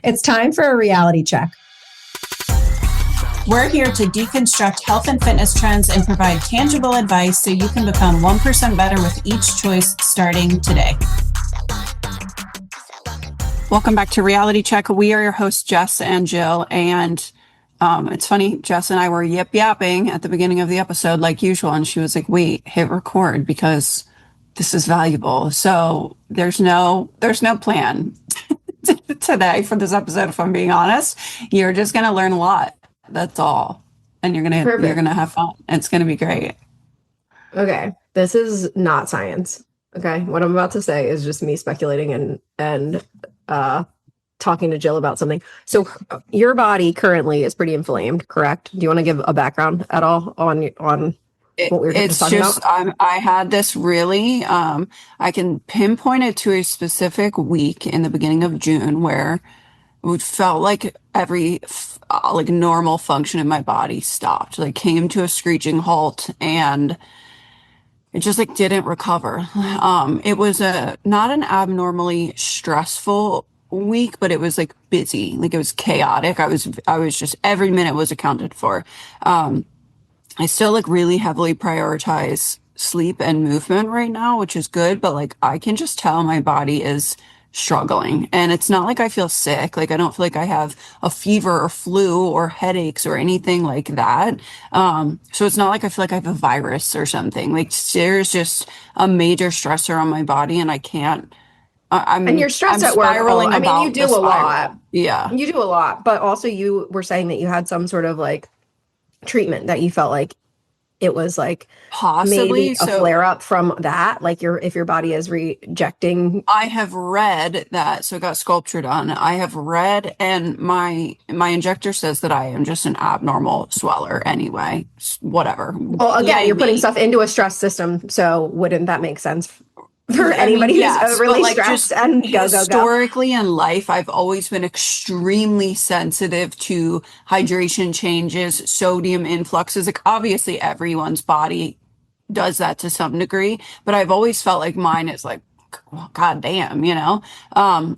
It's time for a reality check. We're here to deconstruct health and fitness trends and provide tangible advice so you can become 1% better with each choice starting today. Welcome back to Reality Check. We are your hosts, Jess and Jill. And it's funny, Jess and I were yapping at the beginning of the episode like usual. And she was like, wait, hit record because this is valuable. So there's no plan today for this episode, if I'm being honest. You're just going to learn a lot. That's all. And you're going to have fun. It's going to be great. Okay. This is not science. Okay. What I'm about to say is just me speculating and talking to Jill about something. So your body currently is pretty inflamed, correct? Do you want to give a background at all on what we were just talking about? I had this really, I can pinpoint it to a specific week in the beginning of June where it felt like every normal function in my body stopped, like came to a screeching halt, and it just didn't recover. It was not an abnormally stressful week, but it was busy, it was chaotic. I was just, every minute was accounted for. I still really heavily prioritize sleep and movement right now, which is good, but I can just tell my body is struggling. And it's not like I feel sick. I don't feel like I have a fever or flu or headaches or anything like that. So it's not like I feel like I have a virus or something. There's just a major stressor on my body, and I can't. And you're stressed at work. I mean, you do a lot. Yeah. You do a lot, but also you were saying that you had some sort of treatment that you felt like it was possibly maybe a flare up from that, if your body is rejecting. I have read that, so I got sculpture done. I have read, and my injector says that I am just an abnormal sweller anyway. Whatever. Well, again, you're putting stuff into a stress system, so wouldn't that make sense for anybody who's overly stressed and go. Historically in life, I've always been extremely sensitive to hydration changes, sodium influxes. Obviously everyone's body does that to some degree, but I've always felt like mine is well, God damn,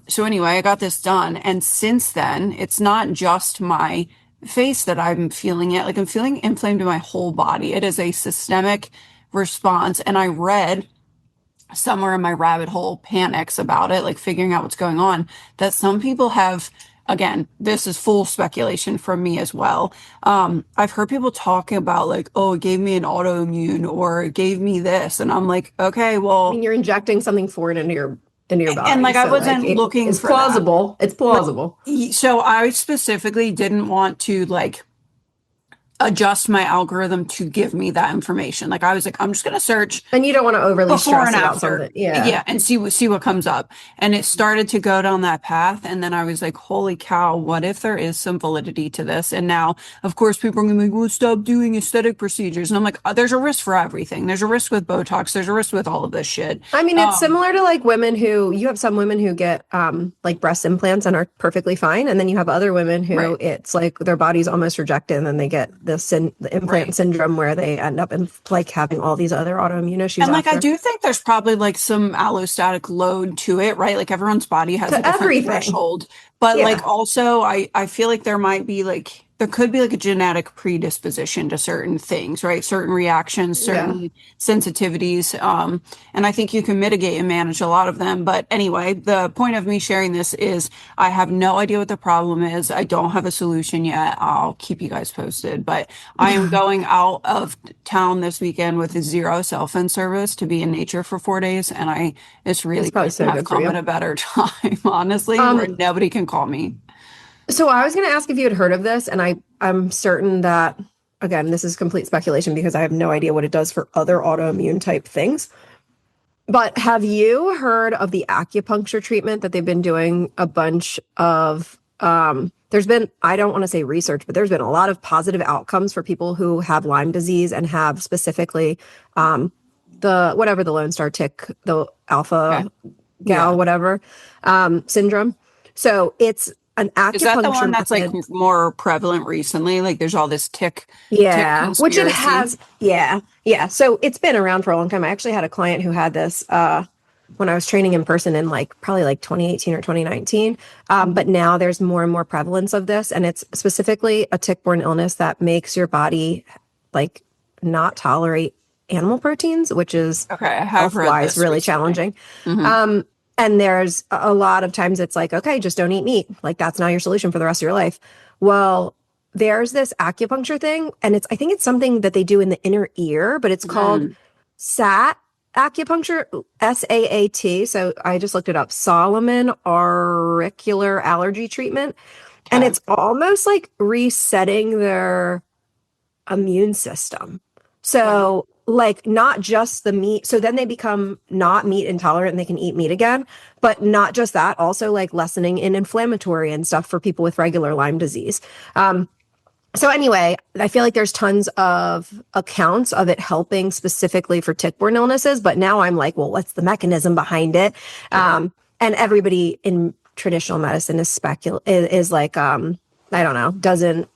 So anyway, I got this done. And since then, it's not just my face that I'm feeling it. I'm feeling inflamed in my whole body. It is a systemic response. And I read somewhere in my rabbit hole panics about it, figuring out what's going on, that some people have, again, this is full speculation from me as well. I've heard people talking about oh, it gave me an autoimmune or it gave me this. And I'm like, okay, well, I mean, you're injecting something foreign into your body. And I wasn't looking it's for plausible. That. It's plausible. So I specifically didn't want to adjust my algorithm to give me that information. I was I'm just going to search. And you don't want to overly stress about something. Yeah. And see what comes up. And it started to go down that path. And then I was like, holy cow, what if there is some validity to this? And now, of course, people are going to be well, stop doing aesthetic procedures. And I'm like, there's a risk for everything. There's a risk with Botox. There's a risk with all of this shit. I mean, it's similar to women you have some women who get breast implants and are perfectly fine. And then you have other women who it's their body's almost rejected, and then they get the implant syndrome where they end up in having all these other autoimmune issues. And I do think there's probably some allostatic load to it, right? Everyone's body has a different threshold. But also I feel there might be there could be a genetic predisposition to certain things, right? Certain reactions, certain sensitivities. And I think you can mitigate and manage a lot of them. But anyway, the point of me sharing this is I have no idea what the problem is. I don't have a solution yet. I'll keep you guys posted. But I am going out of town this weekend with zero cell phone service to be in nature for 4 days. And it's really probably so have come at a better time, honestly, where nobody can call me. So I was going to ask if you had heard of this, and I'm certain that, again, this is complete speculation because I have no idea what it does for other autoimmune type things. But have you heard of the acupuncture treatment that they've been doing a bunch of? There's been, I don't want to say research, but there's been a lot of positive outcomes for people who have Lyme disease and have specifically the Lone Star tick, the alpha gal, whatever syndrome. So it's an acupuncture. Is that the one that's more prevalent recently? There's all this tick. Yeah, tick which it has. Yeah. So it's been around for a long time. I actually had a client who had this when I was training in person in like probably like 2018 or 2019. But now there's more and more prevalence of this, and it's specifically a tick-borne illness that makes your body like not tolerate animal proteins, which is Okay, I have read health-wise this really recently. challenging. Mhm. And there's a lot of times it's like, okay, just don't eat meat. Like that's now your solution for the rest of your life. Well, there's this acupuncture thing, and I think it's something that they do in the inner ear, but it's called Mm. SAT acupuncture, SAAT. So I just looked it up, Solomon auricular allergy treatment. And Okay. it's almost like resetting their immune system. So, like, not just the meat. So then they become not meat intolerant and they can eat meat again. But not just that, also like lessening in inflammatory and stuff for people with regular Lyme disease. So anyway, I feel like there's tons of accounts of it helping specifically for tick-borne illnesses. But now I'm like, well, what's the mechanism behind it? And everybody in traditional medicine is like, I don't know, doesn't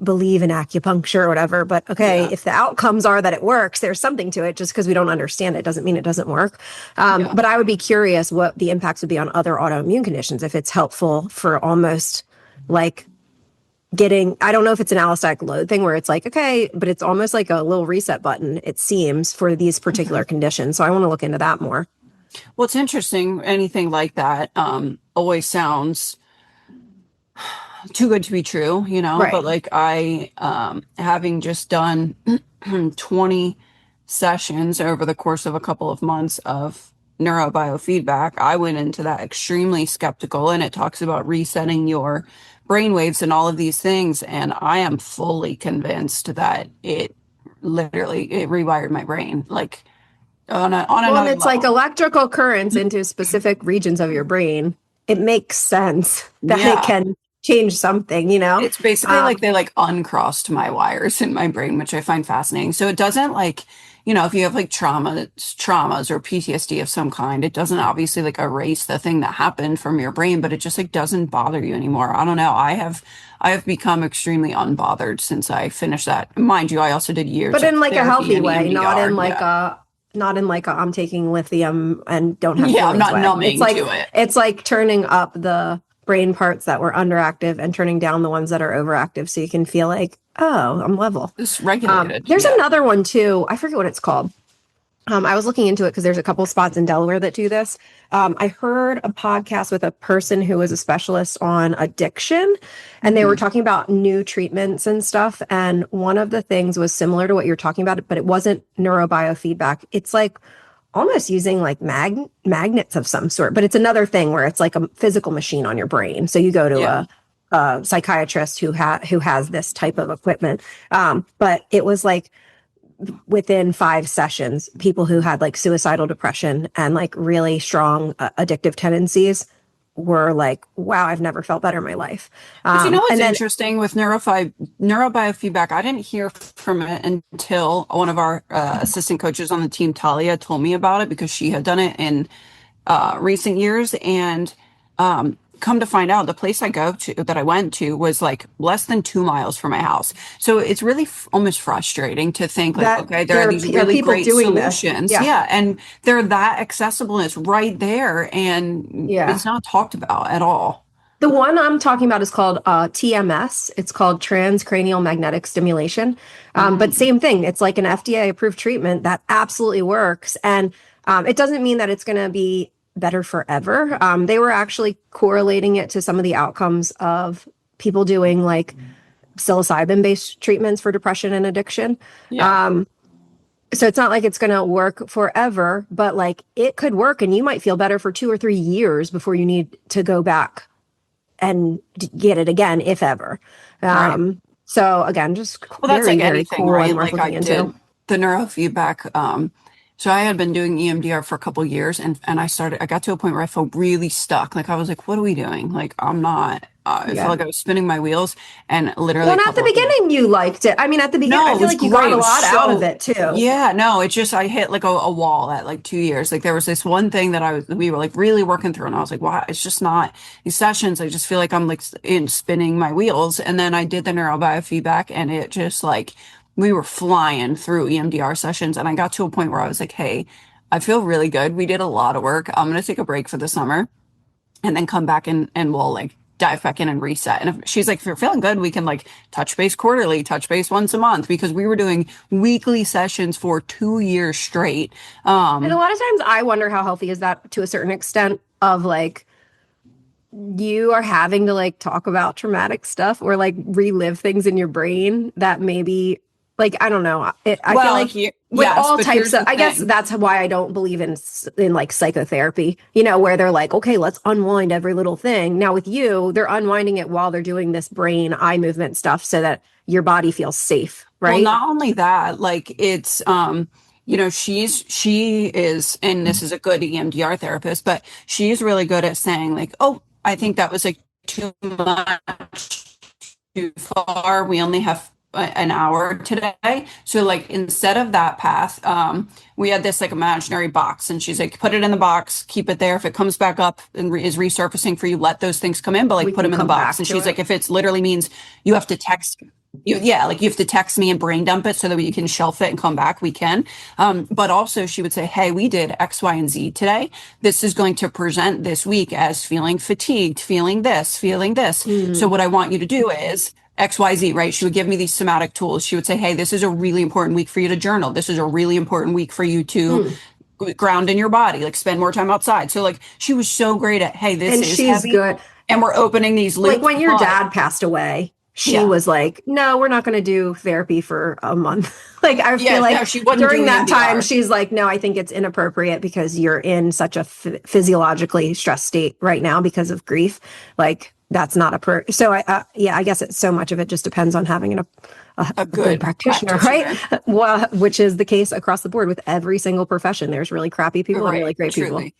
believe in acupuncture or whatever, but okay, Yeah. if the outcomes are that it works, there's something to it. Just because we don't understand it doesn't mean it doesn't work. Yeah. But I would be curious what the impacts would be on other autoimmune conditions if it's helpful for almost like getting, I don't know if it's an allostatic load thing where it's like, okay, but it's almost like a little reset button, it seems, for these particular conditions. So I want to look into that more. Well, it's interesting. Anything like that always sounds too good to be true, you know, Right. but like I having just done 20 sessions over the course of a couple of months of neurobiofeedback, I went into that extremely skeptical, and it talks about resetting your brain waves and all of these things, and I am fully convinced that it rewired my brain like on Well, and another it's like level. electrical currents into specific regions of your brain. It makes sense that it Yeah. can change something, you know? It's basically like they like uncrossed my wires in my brain, which I find fascinating. So it doesn't like, you know, if you have like traumas or PTSD of some kind, it doesn't obviously like erase the thing that happened from your brain, but it just like doesn't bother you anymore. I don't know. I have become extremely unbothered since I finished that. Mind you, I also did years But of in like a therapy healthy and way, EMDR. Yeah. not in like a I'm taking lithium and don't have Yeah, I'm feelings not way. numbing to it. It's like turning up the brain parts that were underactive and turning down the ones that are overactive so you can feel like, oh, I'm level. It's regulated. There's Yeah. another one too. I forget what it's called. I was looking into it because there's a couple spots in Delaware that do this. I heard a podcast with a person who was a specialist on addiction, and they were Mhm. talking about new treatments and stuff. And one of the things was similar to what you're talking about, but it wasn't neurobiofeedback. It's like almost using like magnets of some sort, but it's another thing where it's like a physical machine on your brain. So you go to Yeah. a psychiatrist who has this type of equipment. But it was like within 5 sessions, people who had like suicidal depression and like really strong addictive tendencies were like, wow, I've never felt better in my life. But you know what's And then interesting with neurobiofeedback? I didn't hear from it until one of our assistant coaches on the team, Talia, told me about it because she had done it in recent years. And come to find out, the place I went to was like less than 2 miles from my house. So it's really almost frustrating to think like, that okay, there are these are really people great doing this. solutions. Yeah. Yeah. And they're that accessible and it's right there. And Yeah. it's not talked about at all. The one I'm talking about is called TMS. It's called transcranial magnetic stimulation. But Mm. same thing. It's like an FDA approved treatment that absolutely works. And it doesn't mean that it's going to be better forever. They were actually correlating it to some of the outcomes of people doing like psilocybin based treatments for depression and addiction. Yeah. So it's not like it's going to work forever, but like it could work and you might feel better for 2 or 3 years before you need to go back and get it again, if ever. Right. So again, just Well, that's very, like very anything, cool and right? worth Like I looking did into. the neurofeedback. So I had been doing EMDR for a couple years and I got to a point where I felt really stuck. Like I was like, what are we doing? Like I'm not, I felt Yeah. like I was spinning my wheels and literally Well, a and at the couple of days. beginning, you liked it. I mean, at the beginning, No, I it feel was like you got great. a It was lot out of so, it too. yeah, no, it's just, I hit like a wall at like 2 years. Like there was this one thing that we were like really working through and I was like, wow, it's just not these sessions. I just feel like I'm like in spinning my wheels. And then I did the neurobiofeedback and it just like, we were flying through EMDR sessions. And I got to a point where I was like, hey, I feel really good. We did a lot of work. I'm going to take a break for the summer and then come back and we'll like dive back in and reset. And if she's like, if you're feeling good, we can like touch base quarterly, touch base once a month, because we were doing weekly sessions for 2 years straight. And a lot of times I wonder how healthy is that to a certain extent of like, you are having to like talk about traumatic stuff or like relive things in your brain that maybe like, I don't know. I feel like with all types of, I guess that's why I don't believe in like psychotherapy, you know, where they're like, okay, let's unwind every little thing. Now with you, they're unwinding it while they're doing this brain eye movement stuff so that your body feels safe, right? Well, not only that, like it's, you know, she is, and this is a good EMDR therapist, but she's really good at saying like, oh, I think that was like too much, too far. We only have an hour today. So like instead of that path, we had this like imaginary box, and she's like, put it in the box, keep it there. If it comes back up and is resurfacing for you, let those things come in, but like put them in the box. And she's like, if it's literally means you have to text like you have to text me and brain dump it so that we can shelf it and come back, we can. But also she would say, hey, we did X, Y, and Z today. This is going to present this week as feeling fatigued, feeling this. So what I want you to do is XYZ, right? She would give me these somatic tools. She would say, hey, this is a really important week for you to journal. This is a really important week for you to ground in your body, like spend more time outside. So like she was so great at, hey, this is heavy, good. And we're opening these loops. Like when your dad passed away, she was like, no, we're not going to do therapy for a month. Like I feel like she during that time, she's like, no, I think it's inappropriate because you're in such a physiologically stressed state right now because of grief. Like that's not so I guess it's so much of it just depends on having a good practitioner, right? Well, which is the case across the board with every single profession. There's really crappy people and really great people.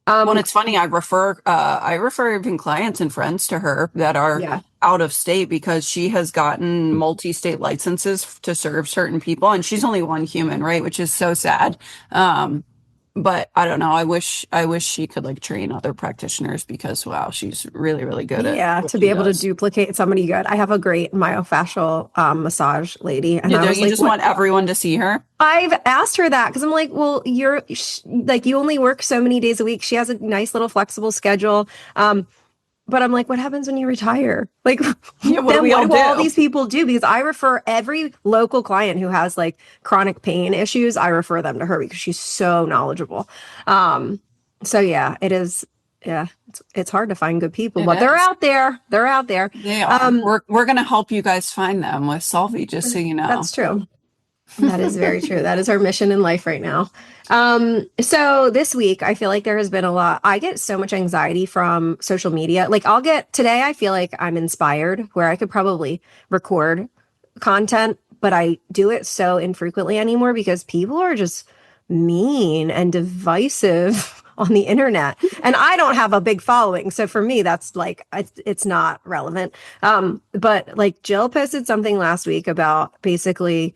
Well, it's funny. I refer even clients and friends to her that are out of state because she has gotten multi-state licenses to serve certain people, and she's only one human, right? Which is so sad. But I don't know. I wish she could like train other practitioners because wow, she's really, really good at to be able to duplicate somebody good. I have a great myofascial massage lady, and I was you just want everyone to see her. I've asked her that because I'm like, well, you're like you only work so many days a week. She has a nice little flexible schedule. But I'm like, what happens when you retire? Like, what do all these people do? Because I refer every local client who has like chronic pain issues, I refer them to her because she's so knowledgeable. So yeah, it is. Yeah, it's hard to find good people, but they're out there. They're out there. They are. We're going to help you guys find them with Solvi, just so you know. That's true. That is very true. That is our mission in life right now. So this week, I feel like there has been a lot. I get so much anxiety from social media. Like today, I feel like I'm inspired where I could probably record content, but I do it so infrequently anymore because people are just mean and divisive on the internet. And I don't have a big following. So for me, that's like, it's not relevant. But like Jill posted something last week about basically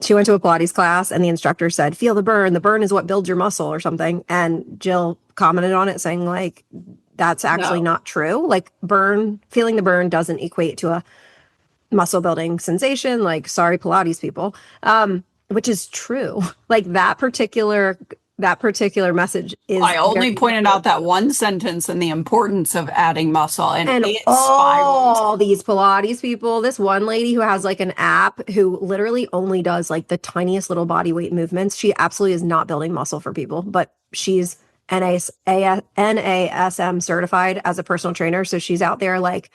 she went to a Pilates class and the instructor said, feel the burn. The burn is what builds your muscle or something. And Jill commented on it saying like, that's actually not true. Like feeling the burn doesn't equate to a muscle building sensation. Like, sorry, Pilates people, which is true. Like that particular message is. I only pointed out that one sentence and the importance of adding muscle, and it all these Pilates people. This one lady who has like an app who literally only does like the tiniest little body weight movements. She absolutely is not building muscle for people, but she's NASM certified as a personal trainer. So she's out there like,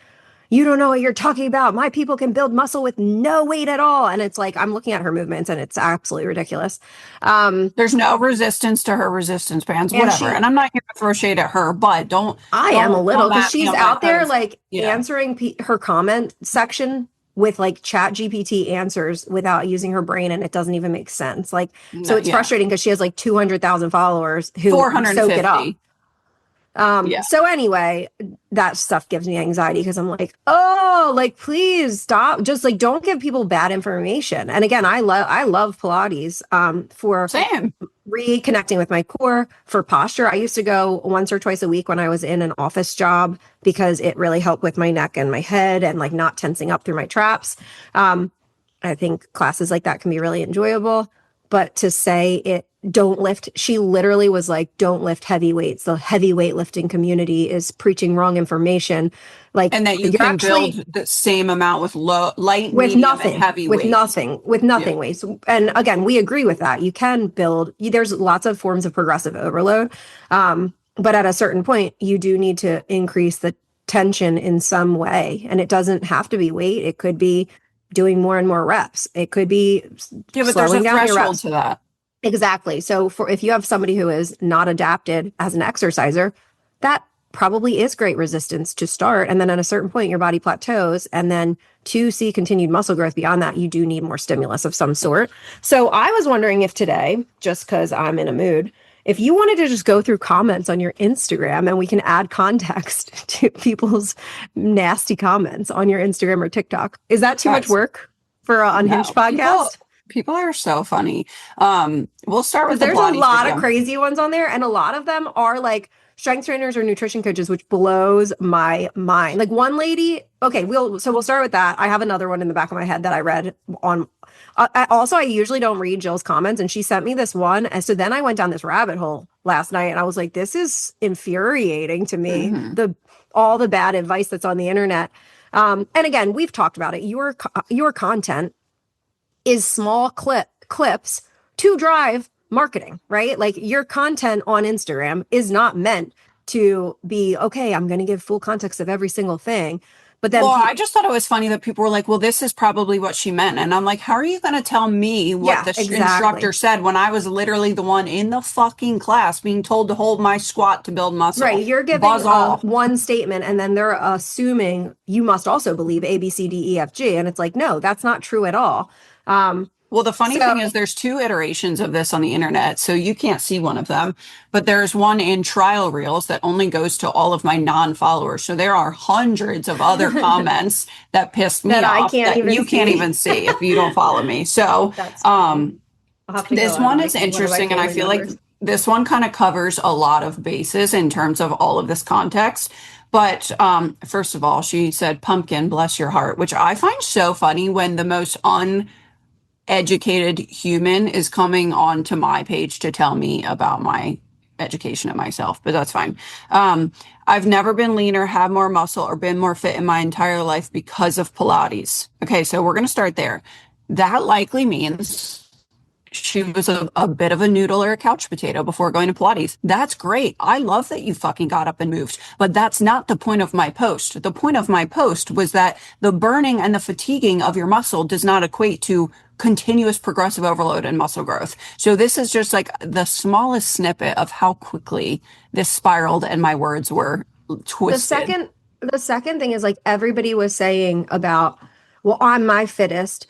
you don't know what you're talking about. My people can build muscle with no weight at all. And it's like, I'm looking at her movements and it's absolutely ridiculous. There's no resistance to her resistance bands, whatever. And I'm not here to throw shade at her, but I am a little because she's out there like answering her comment section with like chat GPT answers without using her brain. And it doesn't even make sense. Like, so it's frustrating because she has like 200,000 followers who soak it up. So anyway, that stuff gives me anxiety because I'm like, oh, like, please stop. Just like, don't give people bad information. And again, I love Pilates, for reconnecting with my core, for posture. I used to go once or twice a week when I was in an office job because it really helped with my neck and my head and like not tensing up through my traps. I think classes like that can be really enjoyable. but to say it, don't lift, she literally was like, don't lift heavy weights. The heavy weightlifting community is preaching wrong information. Like, And that you you're can actually build the same amount with light, with medium, and nothing, heavy with weights. nothing weights. And again, we agree with that. You can build, there's lots of forms of progressive overload. But at a certain point, you do need to increase the tension in some way. And it doesn't have to be weight. It could be doing more and more reps. It could be Yeah, but there's a slowing down your threshold reps. to that. Exactly. So for if you have somebody who is not adapted as an exerciser, that probably is great resistance to start. And then at a certain point, your body plateaus. And then to see continued muscle growth beyond that, you do need more stimulus of some sort. So I was wondering if today, just because I'm in a mood, if you wanted to just go through comments on your Instagram and we can add context to people's nasty comments on your Instagram or TikTok. Is that too much work for an unhinged podcast? People are so funny. We'll start with the there's a Pilates lot video. of crazy ones on there, and a lot of them are like strength trainers or nutrition coaches, which blows my mind. Like one lady, okay, we'll start with that. I have another one in the back of my head that I read on. I usually don't read Jill's comments, and she sent me this one, and so then I went down this rabbit hole last night, and I was like, this is infuriating to me. All the bad advice that's on the internet. And again, we've talked about it. Your content is small clips to drive marketing, right? Like your content on Instagram is not meant to be, okay, I'm going to give full context of every single thing. But then I just thought it was funny that people were like, well, this is probably what she meant. And I'm like, how are you going to tell me what the instructor said when I was literally the one in the fucking class being told to hold my squat to build muscle? Right. You're giving one statement and then they're assuming you must also believe A, B, C, D, E, F, G. And it's like, no, that's not true at all. Well, the funny thing is there's two iterations of this on the internet, so you can't see one of them, but there's one in trial reels that only goes to all of my non-followers. So there are hundreds of other comments that pissed me off that you can't even see if you don't follow me. So this one is interesting, and I feel like this one kind of covers a lot of bases in terms of all of this context. But first of all, she said, pumpkin, bless your heart, which I find so funny when the most educated human is coming onto my page to tell me about my education of myself, but that's fine. I've never been leaner, have more muscle, or been more fit in my entire life because of Pilates. Okay, so we're going to start there. That likely means she was a bit of a noodle or a couch potato before going to Pilates. That's great. I love that you fucking got up and moved, but that's not the point of my post. The point of my post was that the burning and the fatiguing of your muscle does not equate to continuous progressive overload and muscle growth. So this is just like the smallest snippet of how quickly this spiraled and my words were twisted. The second thing is like everybody was saying about, well, I'm my fittest.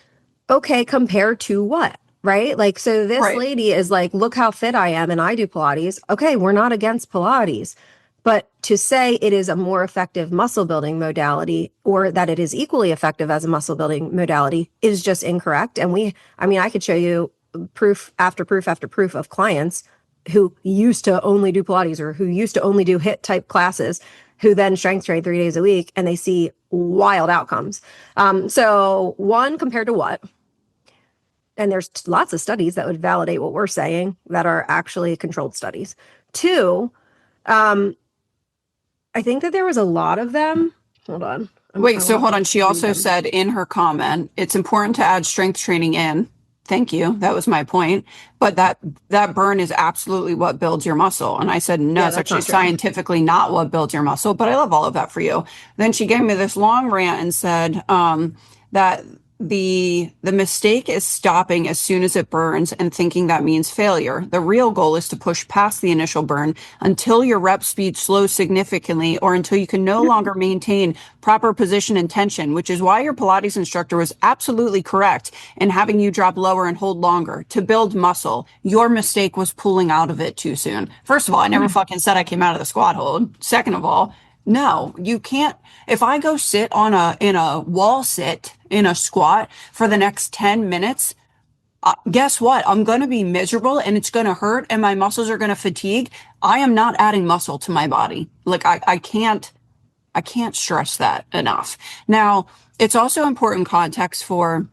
Okay, compared to what? Right? Like, so this lady is like, look how fit I am and I do Pilates. Okay, we're not against Pilates. But to say it is a more effective muscle building modality or that it is equally effective as a muscle building modality is just incorrect. And I could show you proof after proof after proof of clients who used to only do Pilates or who used to only do HIIT type classes, who then strength train 3 days a week and they see wild outcomes. So one, compared to what? And there's lots of studies that would validate what we're saying that are actually controlled studies. Two, I think that there was a lot of them. Hold on. Hold on. She also said in her comment, it's important to add strength training in. Thank you. That was my point. But that burn is absolutely what builds your muscle. And I said, no, it's actually scientifically not what builds your muscle, but I love all of that for you. Then she gave me this long rant and said that the mistake is stopping as soon as it burns and thinking that means failure. The real goal is to push past the initial burn until your rep speed slows significantly or until you can no longer maintain proper position and tension, which is why your Pilates instructor was absolutely correct in having you drop lower and hold longer to build muscle. Your mistake was pulling out of it too soon. First of all, I never fucking said I came out of the squat hold. Second of all, no, you can't. If I go sit in a wall sit in a squat for the next 10 minutes, guess what? I'm going to be miserable and it's going to hurt and my muscles are going to fatigue. I am not adding muscle to my body. Like I can't stress that enough. Now, it's also important context for,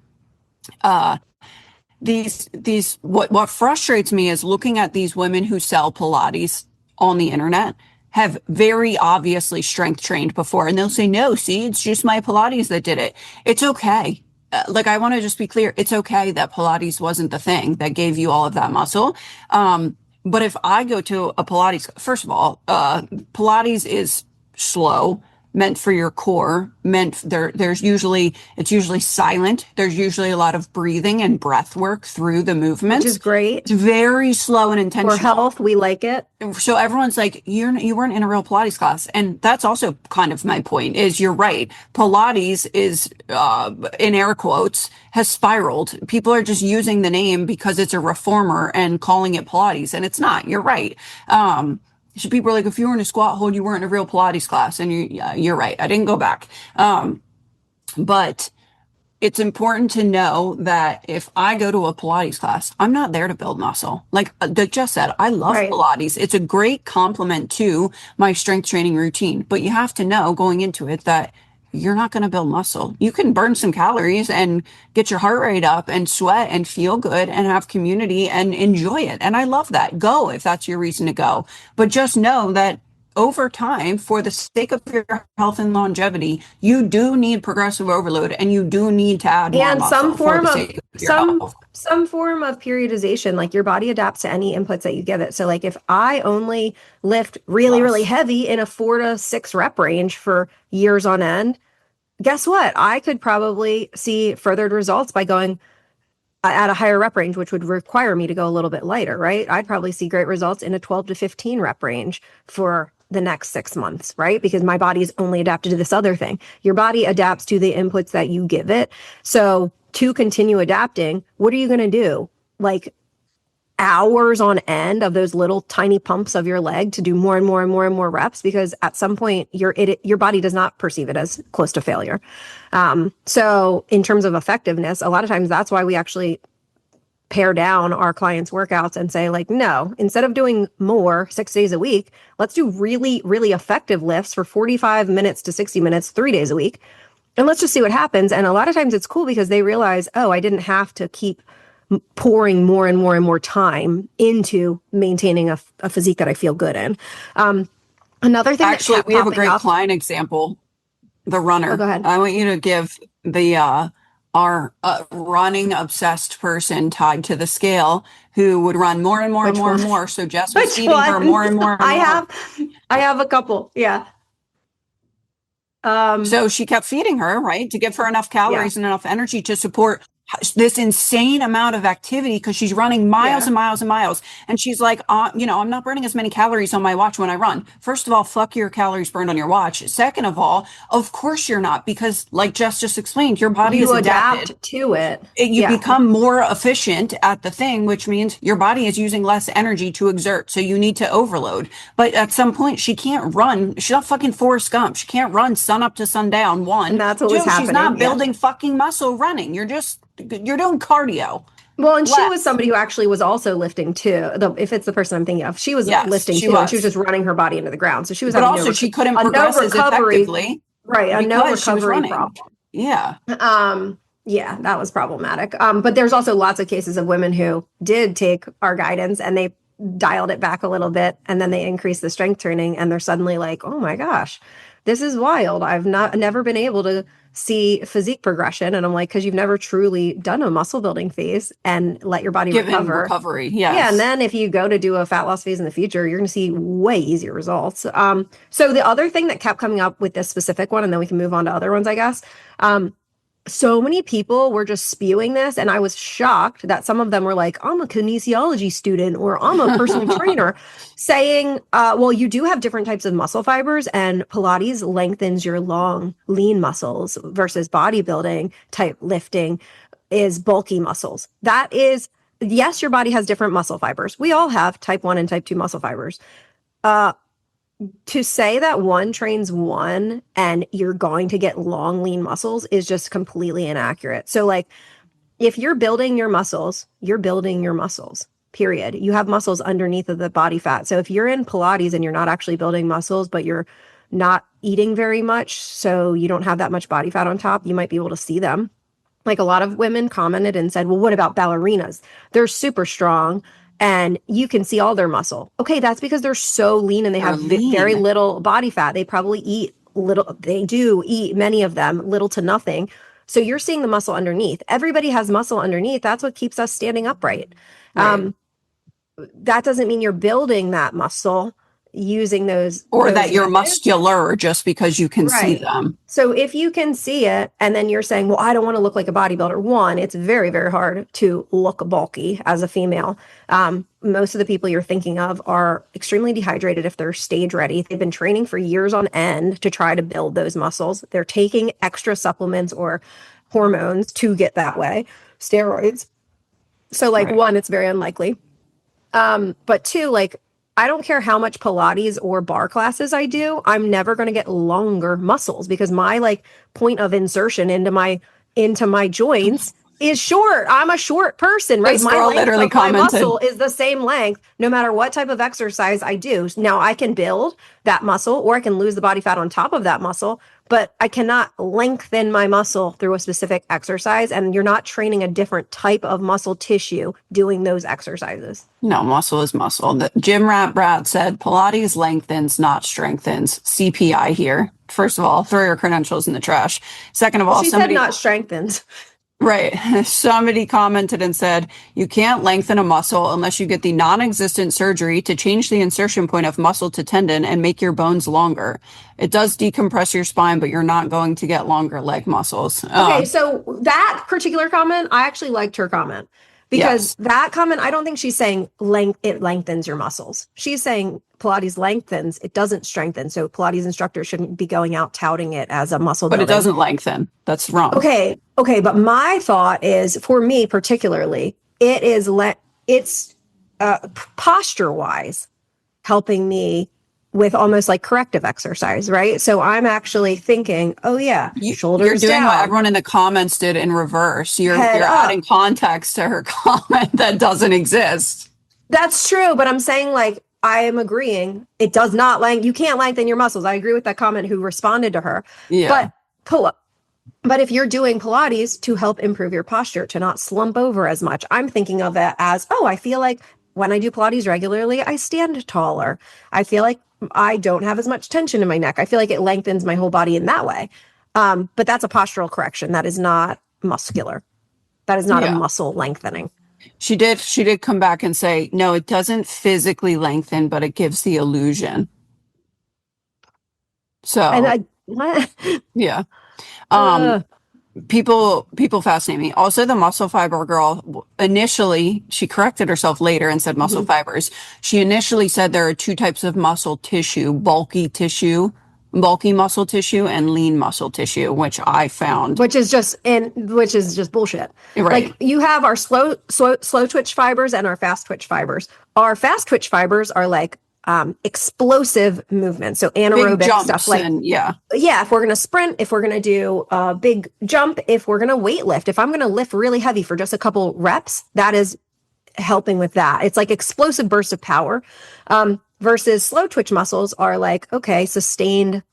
what frustrates me is looking at these women who sell Pilates on the internet have very obviously strength trained before, and they'll say, no, see, it's just my Pilates that did it. It's okay. Like, I want to just be clear. It's okay that Pilates wasn't the thing that gave you all of that muscle. But if I go to a Pilates, first of all, Pilates is slow, meant for your core, it's usually silent. There's usually a lot of breathing and breath work through the movements. Which is great. It's very slow and intentional. For health, we like it. So everyone's like, you weren't in a real Pilates class. And that's also kind of my point is you're right. Pilates is, in air quotes, has spiraled. People are just using the name because it's a reformer and calling it Pilates. And it's not. You're right. So people are like, if you were in a squat hold, you weren't in a real Pilates class. And you're right. I didn't go back. But it's important to know that if I go to a Pilates class, I'm not there to build muscle. Like Doug just said, I love Pilates. It's a great complement to my strength training routine. But you have to know going into it that you're not going to build muscle. You can burn some calories and get your heart rate up and sweat and feel good and have community and enjoy it. And I love that. Go if that's your reason to go. But just know that over time, for the sake of your health and longevity, you do need progressive overload and you do need to add more muscle some form for the of sake of your health. some form of periodization. Like your body adapts to any inputs that you give it. So like if I only lift really heavy in a 4 to 6 rep range for years on end, guess what? I could probably see furthered results by going at a higher rep range, which would require me to go a little bit lighter, right? I'd probably see great results in a 12 to 15 rep range for the next 6 months, right? Because my body is only adapted to this other thing. Your body adapts to the inputs that you give it. So to continue adapting, what are you going to do? Like hours on end of those little tiny pumps of your leg to do more and more and more and more reps, because at some point your body does not perceive it as close to failure. So in terms of effectiveness, a lot of times that's why we actually pare down our clients' workouts and say like, no, instead of doing more 6 days a week, let's do really, really effective lifts for 45 minutes to 60 minutes, 3 days a week. And let's just see what happens. And a lot of times it's cool because they realize, oh, I didn't have to keep pouring more and more and more time into maintaining a physique that I feel good in. Another thing, actually, we have a great client example, the runner. Oh, go ahead. I want you to give our running obsessed person tied to the scale who would run more and more and more and more. So Jess was feeding her more and more. I have a couple. Yeah. So she kept feeding her, right, to give her enough calories and enough energy to support this insane amount of activity because she's running miles and miles and miles. And she's like, I'm not burning as many calories on my watch when I run. First of all, fuck your calories burned on your watch. Second of all, of course you're not, because like Jess just explained, your body is adapted to it. You become more efficient at the thing, which means your body is using less energy to exert. So you need to overload. But at some point she can't run. She's not fucking Forrest Gump. She can't run sun up to sundown. One. And that's what was happening. She's not building fucking muscle running. You're doing cardio. Well, and she was somebody who actually was also lifting too. If it's the person I'm thinking of, she was lifting too. And she was just running her body into the ground. So she was, but also she couldn't progress as effectively. Right. A no recovery problem. Yeah. Yeah, that was problematic. But there's also lots of cases of women who did take our guidance and they dialed it back a little bit and then they increased the strength training and they're suddenly like, oh my gosh, this is wild. I've never been able to see physique progression. And I'm like, because you've never truly done a muscle building phase and let your body recovery. Yes. Yeah. And then if you go to do a fat loss phase in the future, you're going to see way easier results. So the other thing that kept coming up with this specific one, and then we can move on to other ones, I guess. So many people were just spewing this, and I was shocked that some of them were like, I'm a kinesiology student or I'm a personal trainer, saying, well, you do have different types of muscle fibers, and Pilates lengthens your long, lean muscles versus bodybuilding type lifting is bulky muscles. That is, yes, your body has different muscle fibers. We all have type 1 and type 2 muscle fibers. To say that one trains one and you're going to get long, lean muscles is just completely inaccurate. So like if you're building your muscles, period. You have muscles underneath of the body fat. So if you're in Pilates and you're not actually building muscles, but you're not eating very much, so you don't have that much body fat on top, you might be able to see them. like a lot of women commented and said, well, what about ballerinas? They're super strong and you can see all their muscle. Okay, that's because they're so lean and they They're have very lean. little body fat. They probably eat little, they do eat, many of them, little to nothing. So you're seeing the muscle underneath. Everybody has muscle underneath. That's what keeps us standing upright. Right. That doesn't mean you're building that muscle using Or those that you're methods. muscular just because you can see Right. them. So if you can see it and then you're saying, well, I don't want to look like a bodybuilder. One, it's very, very hard to look bulky as a female. Most of the people you're thinking of are extremely dehydrated if they're stage ready. They've been training for years on end to try to build those muscles. They're taking extra supplements or hormones to get that way, steroids. So like Right. one, it's very unlikely. But two, like I don't care how much Pilates or bar classes I do, I'm never going to get longer muscles because my like point of insertion into my joints is short. I'm a short person, right? This My girl length literally of my commented. muscle is the same length no matter what type of exercise I do. Now I can build that muscle or I can lose the body fat on top of that muscle, but I cannot lengthen my muscle through a specific exercise. And you're not training a different type of muscle tissue doing those exercises. No, muscle is muscle. The Gym Rat Brat said Pilates lengthens, not strengthens. CPI here. First of all, throw your credentials in the trash. Second of all, She said not strengthens. right. Somebody commented and said, you can't lengthen a muscle unless you get the non-existent surgery to change the insertion point of muscle to tendon and make your bones longer. It does decompress your spine, but you're not going to get longer leg muscles. Okay, so that particular comment, I actually liked her comment because Yes. that comment, I don't think she's saying it lengthens your muscles. She's saying Pilates lengthens, it doesn't strengthen. So Pilates instructors shouldn't be going out touting it as a muscle But it building. doesn't lengthen. That's wrong. Okay, but my thought is for me particularly, it's posture wise helping me with almost like corrective exercise, right? So I'm actually thinking, oh yeah, shoulders You're doing down, what everyone in the comments did in reverse. You're head up. adding context to her comment that doesn't exist. That's true, but I'm saying like I am agreeing. It does not you can't lengthen your muscles. I agree with that comment who responded to her. Yeah. But pull up. But if you're doing Pilates to help improve your posture, to not slump over as much, I'm thinking of it as, oh, I feel like when I do Pilates regularly, I stand taller. I feel like I don't have as much tension in my neck. I feel like it lengthens my whole body in that way. But that's a postural correction. That is not muscular. That is not a muscle lengthening. She did come back and say, no, it doesn't physically lengthen, but it gives the illusion. So, And what? yeah. People fascinate me. Also, the muscle fiber girl, initially, she corrected herself later and said muscle fibers. She initially said there are two types of muscle tissue, bulky muscle tissue and lean muscle tissue, which I found. Which is just bullshit. Right. Like you have our slow twitch fibers and our fast twitch fibers. Our fast twitch fibers are like explosive movements. So anaerobic Big jumps stuff like yeah, if we're going to sprint, if we're going to do a big jump, if we're going to weight lift, if I'm going to lift really heavy for just a couple reps, that is helping with that. It's like explosive bursts of power. Versus slow twitch muscles are like, okay, sustained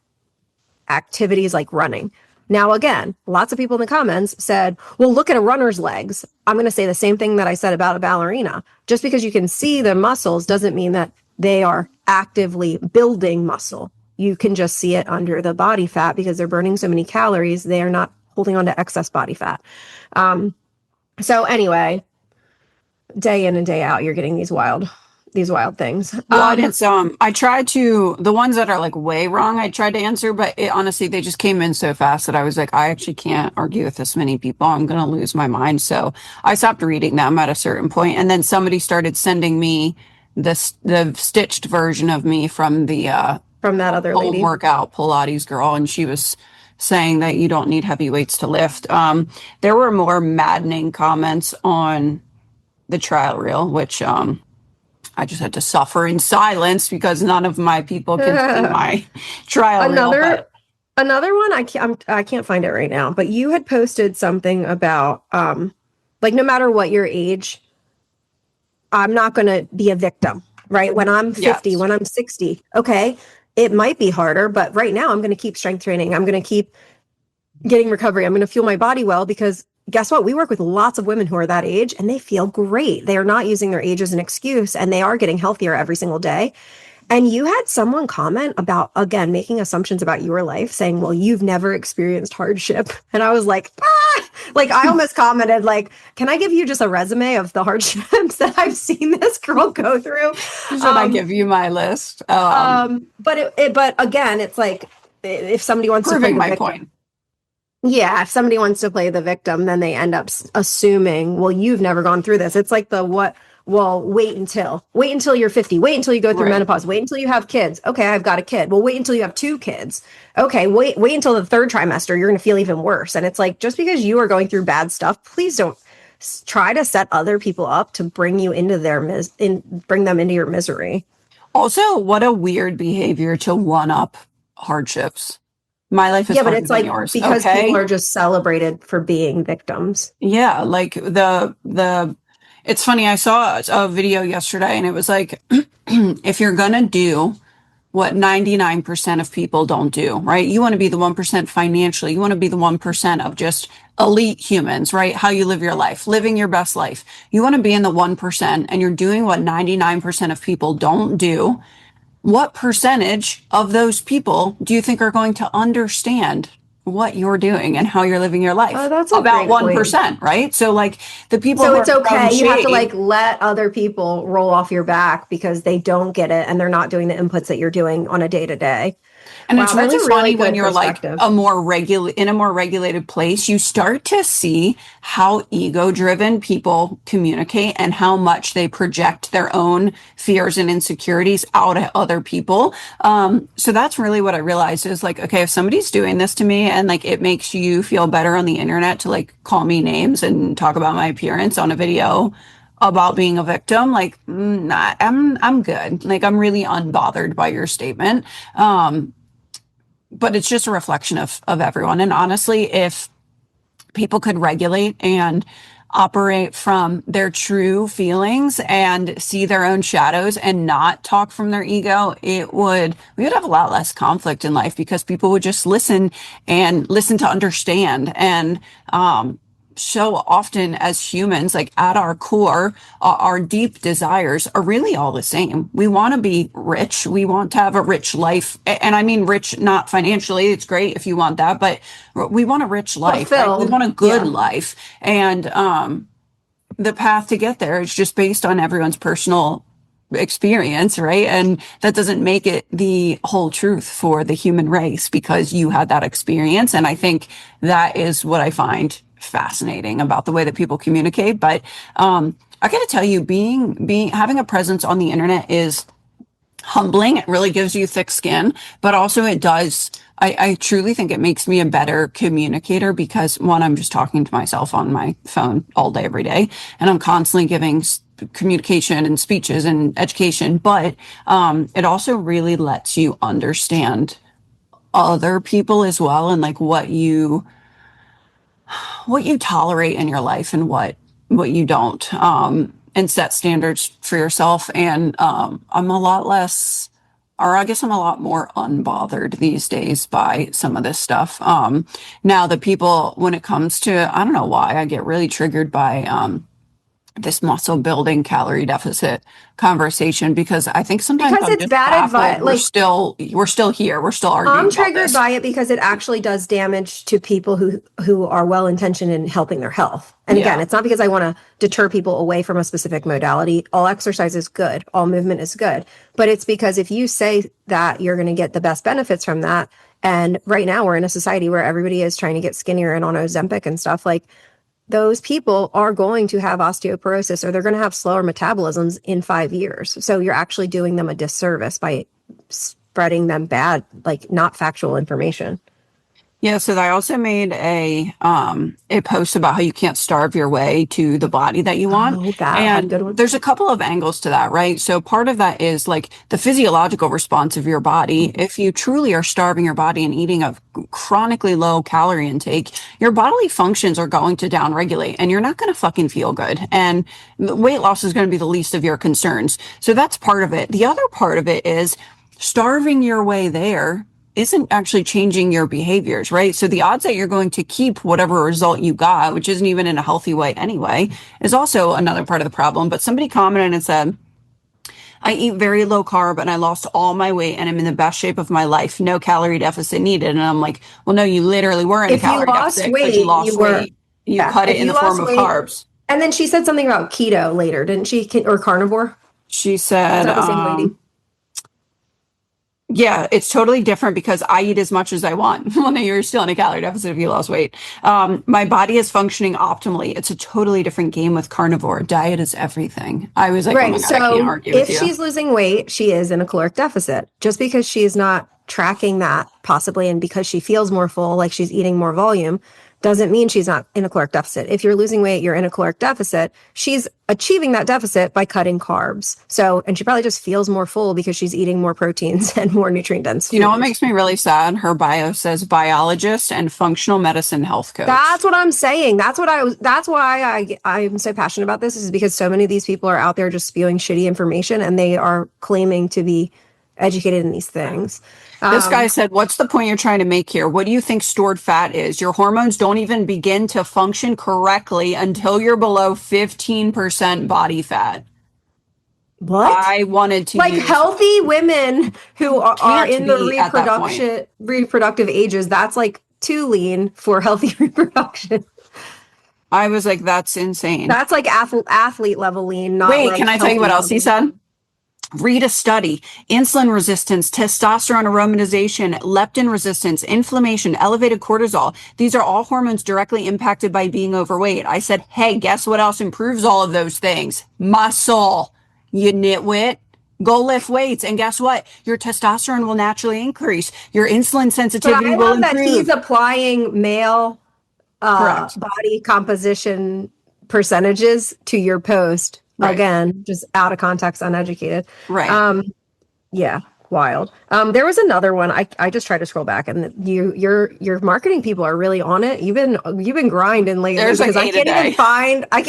activities like running. Now, again, lots of people in the comments said, well, look at a runner's legs. I'm going to say the same thing that I said about a ballerina. Just because you can see the muscles doesn't mean that they are actively building muscle. You can just see it under the body fat because they're burning so many calories. They are not holding on to excess body fat. So anyway, day in and day out, you're getting these wild things. Well, it's I tried to, the ones that are like way wrong, I tried to answer, but honestly, they just came in so fast that I was like, I actually can't argue with this many people. I'm going to lose my mind. So I stopped reading them at a certain point. And then somebody started sending me the stitched version of me from the from that other old lady workout Pilates girl, and she was saying that you don't need heavy weights to lift. There were more maddening comments on the trial reel, which I just had to suffer in silence because none of my people can see my trial reel. Another one, I can't find it right now, but you had posted something about like no matter what your age, I'm not going to be a victim, right? When I'm 50, when I'm 60, okay, it might be harder, but right now I'm going to keep strength training. I'm going to keep getting recovery. I'm going to fuel my body well because guess what? We work with lots of women who are that age and they feel great. They are not using their age as an excuse and they are getting healthier every single day. And you had someone comment about, again, making assumptions about your life, saying, well, you've never experienced hardship. And I was like, ah! Like, I almost commented, like, can I give you just a resume of the hardships that I've seen this girl go through? Should I give you my list? But but again, it's like, if somebody wants to play Proving the my victim, point. yeah, if somebody wants to play the victim, then they end up assuming, well, you've never gone through this. It's like the what? Well, wait until you're 50. Wait until you go through Right. menopause. Wait until you have kids. Okay, I've got a kid. Well, wait until you have two kids. Okay, wait until the third trimester. You're going to feel even worse. And it's like, just because you are going through bad stuff, please don't try to set other people up to bring you into their bring them into your misery. Also, what a weird behavior to one up hardships. My life is Yeah, but harder it's than like yours. because Okay. people are just celebrated for being victims. Yeah, like the it's funny, I saw a video yesterday and it was like if you're gonna do what 99% of people don't do, right? You want to be the 1% financially. You want to be the 1% of just elite humans, right? How you live your life, living your best life. You want to be in the 1% and you're doing what 99% of people don't do. What percentage of those people do you think are going to understand what you're doing and how you're living your life? Oh, that's a about great point. 1%, right? So like the people So who it's are okay. You have to shade- like let other people roll off your back because they don't get it and they're not doing the inputs that you're doing on a day to day. And Wow, it's that's really a really funny when good you're like perspective. in a more regulated place, you start to see how ego driven people communicate and how much they project their own fears and insecurities out at other people. So that's really what I realized is like, okay, if somebody's doing this to me and like it makes you feel better on the internet to like call me names and talk about my appearance on a video about being a victim, like I'm good. Like I'm really unbothered by your statement. But it's just a reflection of everyone. And honestly, if people could regulate and operate from their true feelings and see their own shadows and not talk from their ego, we would have a lot less conflict in life because people would just listen to understand. And so often as humans, like at our core, our deep desires are really all the same. We want to be rich. We want to have a rich life. And I mean, rich, not financially. It's great if you want that, but we want a rich life. Right? We want a good life. And the path to get there is just based on everyone's personal experience, right? And that doesn't make it the whole truth for the human race because you had that experience. And I think that is what I find fascinating about the way that people communicate. But I got to tell you, having a presence on the internet is humbling. It really gives you thick skin, but also it does. I truly think it makes me a better communicator because one, I'm just talking to myself on my phone all day, every day, and I'm constantly giving communication and speeches and education, but it also really lets you understand other people as well and like what you tolerate in your life and what you don't, and set standards for yourself. And I'm a lot less, or I guess I'm a lot more unbothered these days by some of this stuff. Now the people, when it comes to, I don't know why I get really triggered by this muscle building calorie deficit conversation because I think sometimes Because I'm it's just bad advice. baffled. We're still here. We're still arguing. I'm about triggered this. by it because it actually does damage to people who are well intentioned in helping their health. And again, Yeah. it's not because I want to deter people away from a specific modality. All exercise is good. All movement is good. But it's because if you say that you're going to get the best benefits from that, and right now we're in a society where everybody is trying to get skinnier and on Ozempic and stuff, like those people are going to have osteoporosis or they're going to have slower metabolisms in 5 years. So you're actually doing them a disservice by spreading them bad, like not factual information. Yeah, so I also made a post about how you can't starve your way to the body that you want. Oh, that had And good ones. there's a couple of angles to that, right? So part of that is like the physiological response of your body. If you truly are starving your body and eating a chronically low calorie intake, your bodily functions are going to downregulate and you're not going to fucking feel good. And weight loss is going to be the least of your concerns. So that's part of it. The other part of it is starving your way there isn't actually changing your behaviors, right? So the odds that you're going to keep whatever result you got, which isn't even in a healthy way anyway, is also another part of the problem. But somebody commented and said, I eat very low carb and I lost all my weight and I'm in the best shape of my life. No calorie deficit needed. And I'm like, well, no, you literally were in a If you calorie lost deficit weight, because you lost you were, weight. You yeah. cut it If in you the form lost of weight, carbs. and then she said something about keto later, didn't she? Or carnivore? She Is said, that the same lady? yeah, it's totally different because I eat as much as I want. Well, no, you're still in a calorie deficit if you lost weight. My body is functioning optimally. It's a totally different game with carnivore. Diet is everything. I was like, oh Right. my God, I can't So argue with if you. she's losing weight, she is in a caloric deficit. Just because she's not tracking that possibly, and because she feels more full, like she's eating more volume, doesn't mean she's not in a caloric deficit. If you're losing weight, you're in a caloric deficit. She's achieving that deficit by cutting carbs. So, and she probably just feels more full because she's eating more proteins and more nutrient dense You know what foods. makes me really sad? Her bio says biologist and functional medicine health coach. That's what I'm saying. That's why I'm so passionate about this, is because so many of these people are out there just spewing shitty information and they are claiming to be educated in these things. This guy said, what's the point you're trying to make here? What do you think stored fat is? Your hormones don't even begin to function correctly until you're below 15% body fat. What? I wanted to Like use healthy women who are Can't in the be at that point. reproductive ages, that's like too lean for healthy reproduction. I was like, that's insane. That's like athlete level lean, not Wait, like can I tell you what healthy else he level. said? Read a study. Insulin resistance, testosterone aromatization, leptin resistance, inflammation, elevated cortisol. These are all hormones directly impacted by being overweight. I said, hey, guess what else improves all of those things? Muscle. You nitwit. Go lift weights. And guess what? Your testosterone will naturally increase. Your insulin But sensitivity I will love that he's improve. applying male Correct. body composition percentages to your post. Right. Again, just out of context, uneducated. Right. Yeah, wild. There was another one. I just tried to scroll back, and your marketing people are really on it. You've been grinding lately There's like because I 8 a can't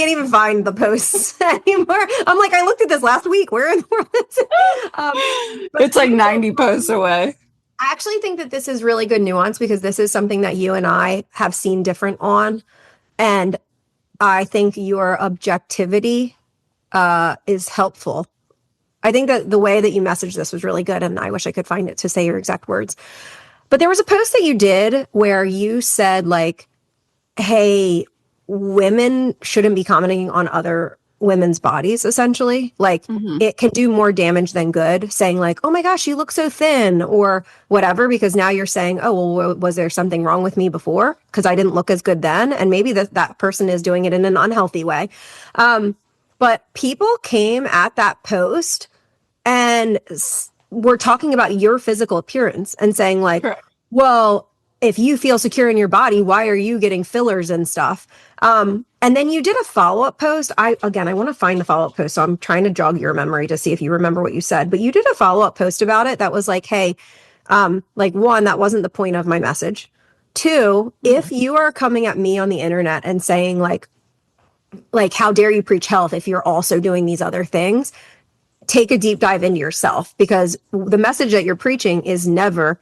even day. find the posts anymore. I'm like, I looked at this last week. Where in the world is it? But It's like 90 posts away. I actually think that this is really good nuance, because this is something that you and I have seen different on, and I think your objectivity is helpful. I think that the way that you messaged this was really good, and I wish I could find it to say your exact words. But there was a post that you did where you said, like, hey, women shouldn't be commenting on other women's bodies, essentially. Like, it can do more damage than good, saying, like, oh my gosh, you look so thin, or whatever, because now you're saying, oh, well, was there something wrong with me before? Because I didn't look as good then. And maybe that person is doing it in an unhealthy way. But people came at that post and were talking about your physical appearance and saying, like, Correct. well, if you feel secure in your body, why are you getting fillers and stuff? And then you did a follow-up post. I want to find the follow-up post. So I'm trying to jog your memory to see if you remember what you said. But you did a follow-up post about it that was like, hey, like, one, that wasn't the point of my message. Two, if you are coming at me on the internet and saying, like, how dare you preach health if you're also doing these other things, take a deep dive into yourself, because the message that you're preaching is never,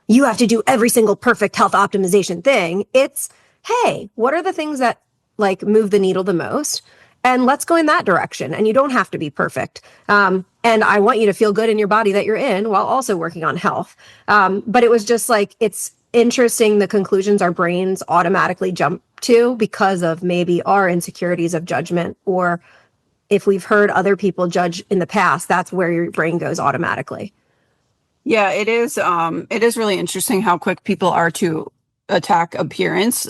you have to do every single perfect health optimization thing. It's, hey, what are the things that like move the needle the most? And let's go in that direction. And you don't have to be perfect. And I want you to feel good in your body that you're in while also working on health. But it was just like, it's interesting the conclusions our brains automatically jump to because of maybe our insecurities of judgment, or if we've heard other people judge in the past, that's where your brain goes automatically. Yeah, it is. It is really interesting how quick people are to attack appearance.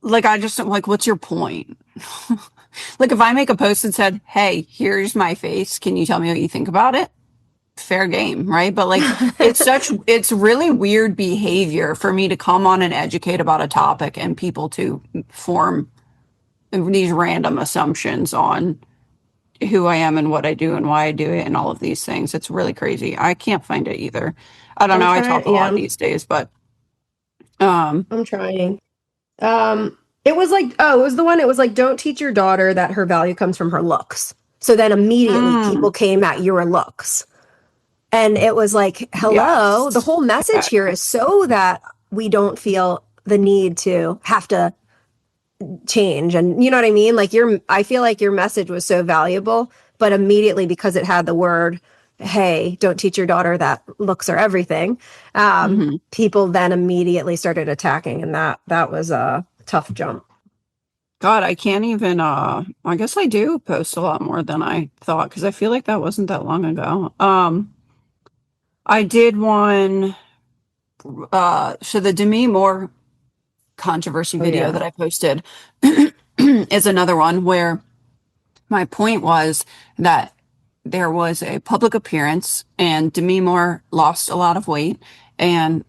Like, I just like, what's your point? Like, if I make a post and said, hey, here's my face, can you tell me what you think about it? Fair game, right? But like, it's really weird behavior for me to come on and educate about a topic and people to form these random assumptions on who I am and what I do and why I do it and all of these things. It's really crazy. I can't find it either. I don't know. I talk a lot these days, but I'm trying. It was like, oh, it was the one, it was like, don't teach your daughter that her value comes from her looks. So then immediately people came at your looks. And it was like, hello, Yes. the whole message here is so that we don't feel the need to have to change. And you know what I mean? Like I feel like your message was so valuable, but immediately because it had the word, hey, don't teach your daughter that looks are everything. People then immediately started attacking, and that was a tough jump. God, I can't even, I guess I do post a lot more than I thought because I feel like that wasn't that long ago. I did one, so the Demi Moore controversy Oh, video yeah. that I posted is another one where my point was that there was a public appearance and Demi Moore lost a lot of weight, and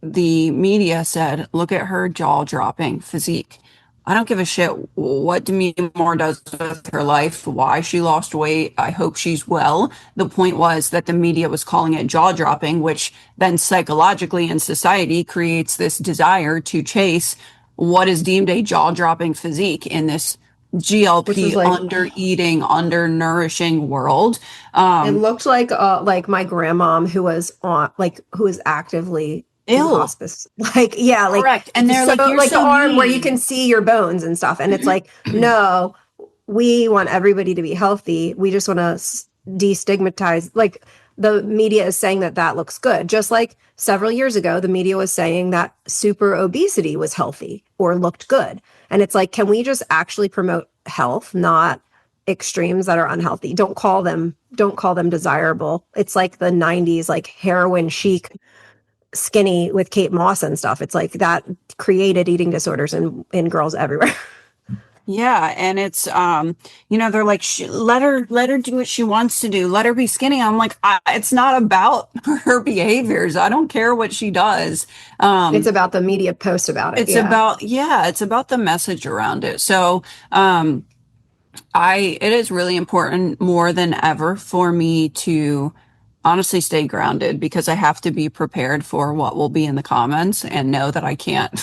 the media said, look at her jaw-dropping physique. I don't give a shit what Demi Moore does with her life, why she lost weight. I hope she's well. The point was that the media was calling it jaw-dropping, which then psychologically in society creates this desire to chase what is deemed a jaw-dropping physique in this Which was GLP like, under-eating, under-nourishing world. it looked like my grandmom who was who was actively in Ill. hospice. Like, yeah, like Correct. And they're so like, you're like the so arm where you mean. can see your bones and stuff. And it's like, no, we want everybody to be healthy. We just want to destigmatize. Like the media is saying that looks good. Just like several years ago, the media was saying that super obesity was healthy or looked good. And it's like, can we just actually promote health, not extremes that are unhealthy? Don't call them desirable. It's like the 90s, like heroin chic skinny with Kate Moss and stuff. It's like that created eating disorders in girls everywhere. Yeah, and it's they're like, let her do what she wants to do. Let her be skinny. I'm like, it's not about her behaviors. I don't care what she does. It's about the media post about it. It's about the message around it. So, it is really important more than ever for me to honestly stay grounded because I have to be prepared for what will be in the comments and know that I can't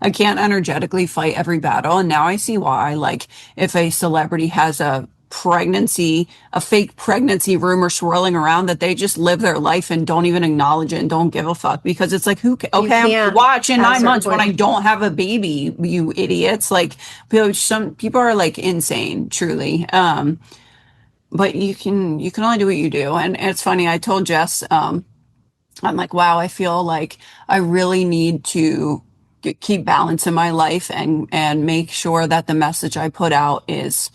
I can't energetically fight every battle. And now I see why, like if a celebrity has a fake pregnancy rumor swirling around, that they just live their life and don't even acknowledge it and don't give a fuck, because it's like, okay, I'm gonna watch in 9 months when I don't have a baby, you idiots. Like, some people are like insane, truly. But you can only do what you do. And it's funny, I told Jess, I'm like, wow, I feel like I really need to keep balance in my life and make sure that the message I put out is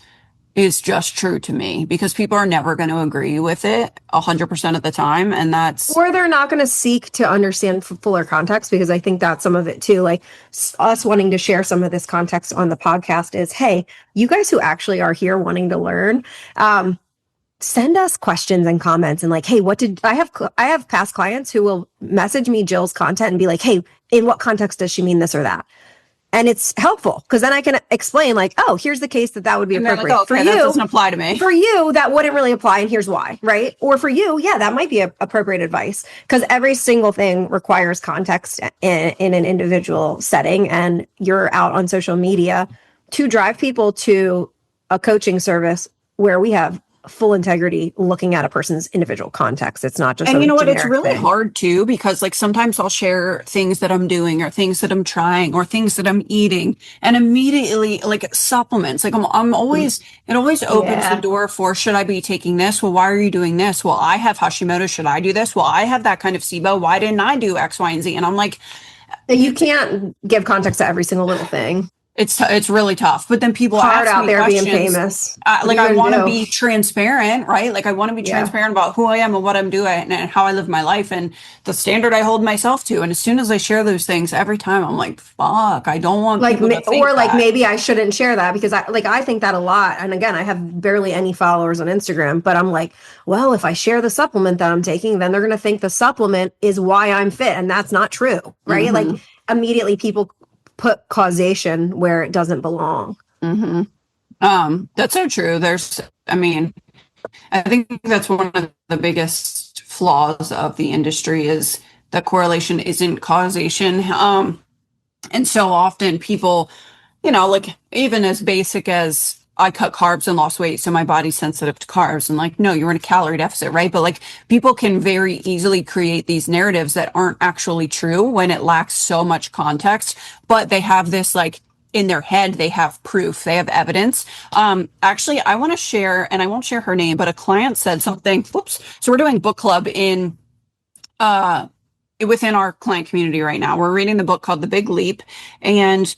just true to me, because people are never going to agree with it 100% of the time. And or they're not going to seek to understand fuller context, because I think that's some of it too. Like us wanting to share some of this context on the podcast is, hey, you guys who actually are here wanting to learn, send us questions and comments and like, hey, what did I have past clients who will message me Jill's content and be like, hey, in what context does she mean this or that? And it's helpful because then I can explain like, oh, here's the case that would be appropriate. Like, okay, for you, that doesn't apply to me. For you, that wouldn't really apply, and here's why, right? Or for you, yeah, that might be appropriate advice, because every single thing requires context in an individual setting, and you're out on social media to drive people to a coaching service where we have full integrity looking at a person's individual context. It's not just, and you know what, it's really hard too, because like sometimes I'll share things that I'm doing or things that I'm trying or things that I'm eating, and immediately like supplements, like I'm always, it always opens the door for, should I be taking this? Well, why are you doing this? Well, I have Hashimoto, should I do this? Well, I have that kind of SIBO, why didn't I do X, Y, and Z? And I'm like, you can't give context to every single little thing. It's really tough. But then people hard ask out me there questions. Being famous. Like I want to be transparent, right? Like I want to be transparent about who I am and what I'm doing and how I live my life and the standard I hold myself to. And as soon as I share those things, every time I'm like, fuck, I don't want people to think like that. Maybe I shouldn't share that, because I think that a lot. And again, I have barely any followers on Instagram, but I'm like, well, if I share the supplement that I'm taking, then they're going to think the supplement is why I'm fit. And that's not true, right? Mm-hmm. Like immediately people put causation where it doesn't belong. Mm-hmm. That's so true. I think that's one of the biggest flaws of the industry, is that correlation isn't causation. And so often people, like even as basic as I cut carbs and lost weight, so my body's sensitive to carbs. And like, no, you're in a calorie deficit, right? But like, people can very easily create these narratives that aren't actually true when it lacks so much context, but they have this like in their head, they have proof, they have evidence. Actually, I want to share, and I won't share her name, but a client said something. Whoops. So we're doing book club in, within our client community right now. We're reading the book called The Big Leap, and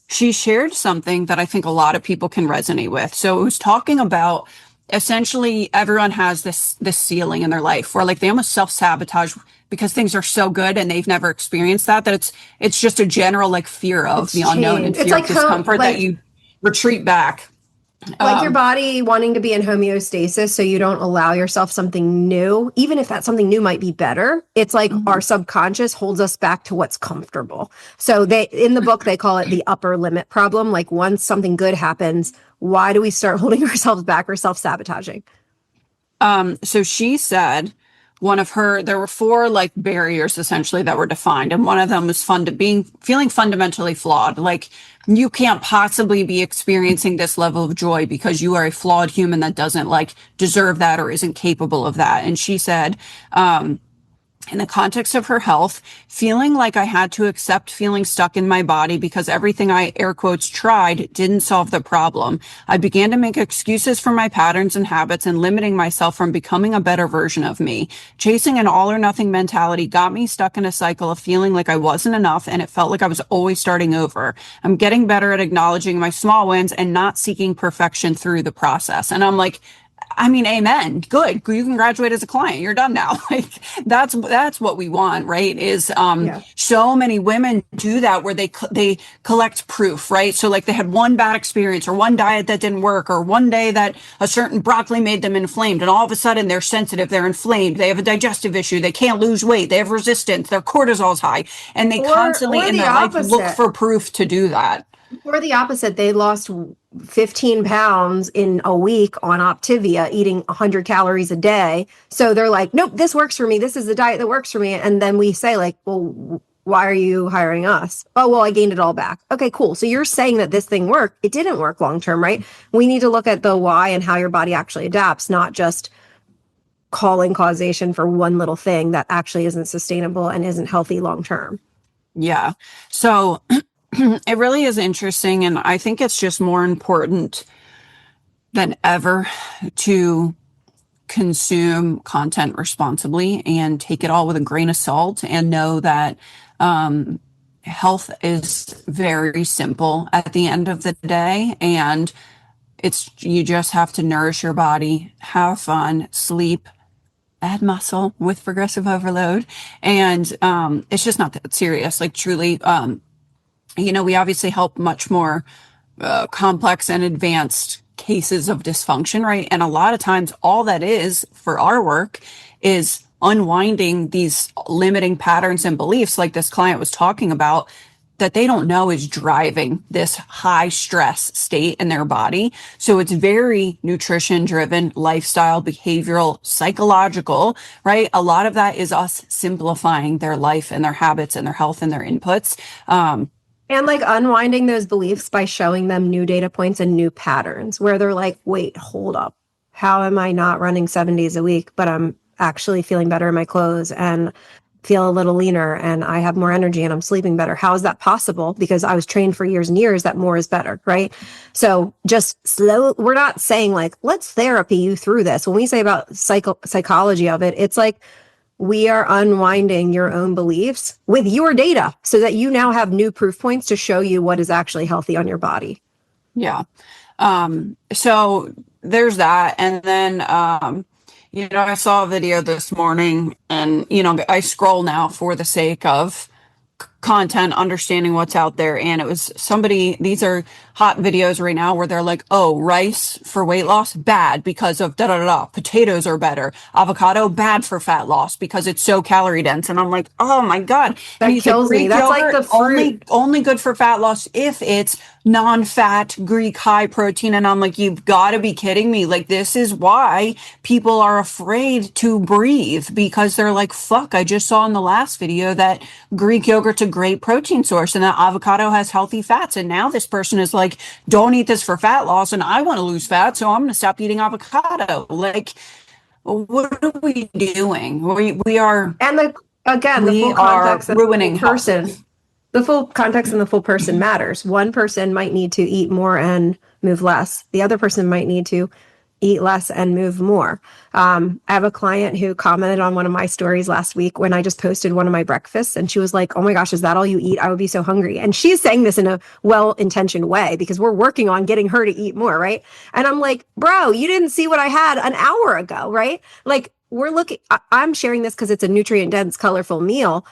she shared something that I think a lot of people can resonate with. So it was talking about essentially everyone has this ceiling in their life where like they almost self-sabotage because things are so good and they've never experienced that it's just a general like fear of the unknown and fear of discomfort that you retreat back. Like your body wanting to be in homeostasis so you don't allow yourself something new, even if that something new might be better. It's like our subconscious holds us back to what's comfortable. So they, in the book, they call it the upper limit problem. Like once something good happens, why do we start holding ourselves back or self-sabotaging? So she said there were 4 like barriers essentially that were defined. And one of them was feeling fundamentally flawed. Like you can't possibly be experiencing this level of joy because you are a flawed human that doesn't like deserve that or isn't capable of that. And she said, in the context of her health, feeling like I had to accept feeling stuck in my body because everything I air quotes tried didn't solve the problem. I began to make excuses for my patterns and habits and limiting myself from becoming a better version of me. Chasing an all or nothing mentality got me stuck in a cycle of feeling like I wasn't enough, and it felt like I was always starting over. I'm getting better at acknowledging my small wins and not seeking perfection through the process. And I'm like, I mean, amen. Good. You can graduate as a client. You're done now. Like that's what we want, right? Is so many women do that where they collect proof, right? So like they had one bad experience or one diet that didn't work or one day that a certain broccoli made them inflamed, and all of a sudden they're sensitive, they're inflamed, they have a digestive issue, they can't lose weight, they have resistance, their cortisol's high, and they constantly in their life look for proof to do that. Or the opposite, they lost 15 pounds in a week on Optivia, eating 100 calories a day. So they're like, nope, this works for me. This is the diet that works for me. And then we say like, well, why are you hiring us? Oh, well, I gained it all back. Okay, cool. So you're saying that this thing worked. It didn't work long term, right? We need to look at the why and how your body actually adapts, not just calling causation for one little thing that actually isn't sustainable and isn't healthy long term. Yeah. So it really is interesting, and I think it's just more important than ever to consume content responsibly and take it all with a grain of salt and know that health is very simple at the end of the day, and you just have to nourish your body, have fun, sleep, add muscle with progressive overload, and it's just not that serious. Like truly, we obviously help much more complex and advanced cases of dysfunction, right? And a lot of times all that is for our work is unwinding these limiting patterns and beliefs like this client was talking about that they don't know is driving this high stress state in their body. So it's very nutrition driven, lifestyle, behavioral, psychological, right? A lot of that is us simplifying their life and their habits and their health and their inputs. And like unwinding those beliefs by showing them new data points and new patterns where they're like, wait, hold up. How am I not running 7 days a week, but I'm actually feeling better in my clothes and feel a little leaner and I have more energy and I'm sleeping better? How is that possible? Because I was trained for years and years that more is better, right? So just we're not saying like, let's therapy you through this. When we say about psychology of it, it's like, we are unwinding your own beliefs with your data so that you now have new proof points to show you what is actually healthy on your body. Yeah. So there's that. And then, I saw a video this morning and, I scroll now for the sake of content, understanding what's out there. And it was these are hot videos right now where they're like, oh, rice for weight loss, bad because of da-da-da-da. Potatoes are better. Avocado, bad for fat loss because it's so calorie dense. And I'm like, oh my God. That kills me. That's like the fruit. Only good for fat loss if it's non-fat, Greek, high protein. And I'm like, you've got to be kidding me. Like, this is why people are afraid to breathe because they're like, fuck, I just saw in the last video that Greek yogurt's a great protein source and that avocado has healthy fats. And now this person is like, don't eat this for fat loss. And I want to lose fat. So I'm going to stop eating avocado. Like, what are we doing? We are, And again, the we full are context of the ruining full person. health. The full context and the full person matters. One person might need to eat more and move less. The other person might need to eat less and move more. I have a client who commented on one of my stories last week when I just posted one of my breakfasts, and she was like, oh my gosh, is that all you eat? I would be so hungry. And she's saying this in a well-intentioned way because we're working on getting her to eat more, right? And I'm like, bro, you didn't see what I had an hour ago, right? Like, I'm sharing this because it's a nutrient dense, colorful meal,